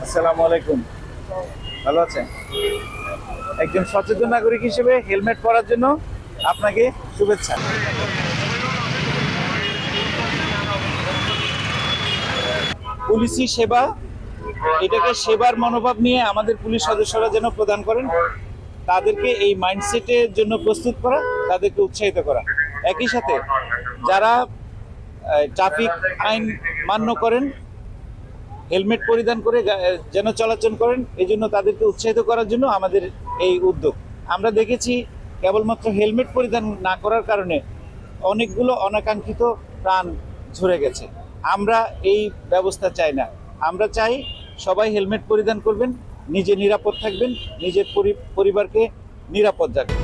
আসসালামু আলাইকুম, ভালো আছেন? একজন সচেতন নাগরিক হিসেবে হেলমেট পরার জন্য আপনাকে শুভেচ্ছা। পুলিশি সেবা, এটাকে সেবার মনোভাব নিয়ে আমাদের পুলিশ সদস্যরা যেন প্রদান করেন, তাদেরকে এই মাইন্ডসেটের জন্য প্রস্তুত করা, তাদেরকে উৎসাহিত করা। একই সাথে যারা ট্রাফিক আইন মান্য করেন, হেলমেট পরিধান করে যেন চলাচল করেন, এই জন্য তাদেরকে উৎসাহিত করার জন্য আমাদের এই উদ্যোগ। আমরা দেখেছি কেবলমাত্র হেলমেট পরিধান না করার কারণে অনেকগুলো অনাকাঙ্ক্ষিত প্রাণ ঝরে গেছে। আমরা এই ব্যবস্থা চাই না। আমরা চাই সবাই হেলমেট পরিধান করবেন, নিজে নিরাপদ থাকবেন, নিজের পরিবারকে নিরাপদ রাখবেন।